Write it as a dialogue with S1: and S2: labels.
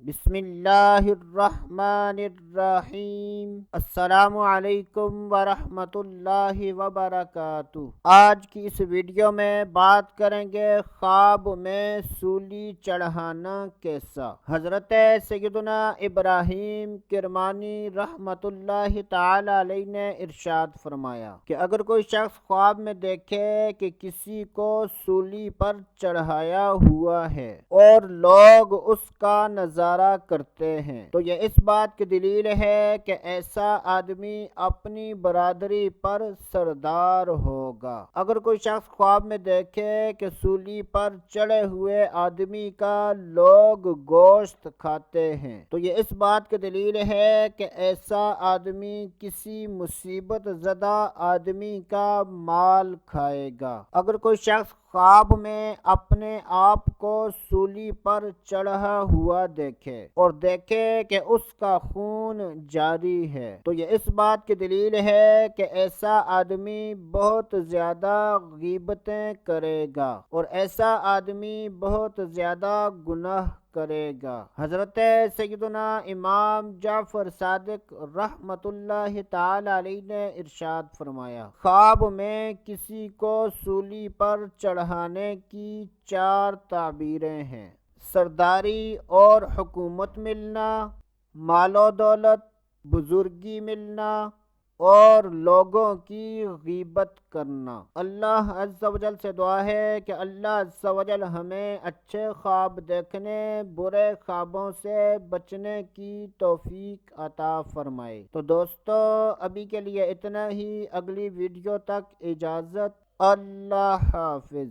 S1: بسم اللہ الرحمن الرحیم۔ السلام علیکم ورحمۃ اللہ وبرکاتہ۔ آج کی اس ویڈیو میں بات کریں گے خواب میں سولی چڑھانا کیسا۔ حضرت سیدنا ابراہیم کرمانی رحمۃ اللہ تعالی علیہ نے ارشاد فرمایا کہ اگر کوئی شخص خواب میں دیکھے کہ کسی کو سولی پر چڑھایا ہوا ہے اور لوگ اس کا نظارہ کرتے ہیں تو یہ اس بات کی دلیل ہے کہ ایسا آدمی اپنی برادری پر سردار ہوگا۔ اگر کوئی شخص خواب میں دیکھے کہ سولی پر چڑھے ہوئے آدمی کا لوگ گوشت کھاتے ہیں تو یہ اس بات کی دلیل ہے کہ ایسا آدمی کسی مصیبت زدہ آدمی کا مال کھائے گا۔ اگر کوئی شخص خواب میں اپنے آپ کو سولی پر چڑھا ہوا دیکھے اور دیکھے کہ اس کا خون جاری ہے تو یہ اس بات کی دلیل ہے کہ ایسا آدمی بہت زیادہ غیبتیں کرے گا اور ایسا آدمی بہت زیادہ گناہ کرے گا۔ حضرت سیدنا امام جعفر صادق رحمت اللہ تعالی علیہ نے ارشاد فرمایا، خواب میں کسی کو سولی پر چڑھانے کی 4 تعبیریں ہیں: سرداری اور حکومت ملنا، مال و دولت، بزرگی ملنا اور لوگوں کی غیبت کرنا۔ اللہ عز و جل سے دعا ہے کہ اللہ عز و جل ہمیں اچھے خواب دیکھنے، برے خوابوں سے بچنے کی توفیق عطا فرمائے۔ تو دوستو ابھی کے لیے اتنا ہی، اگلی ویڈیو تک اجازت، اللہ حافظ۔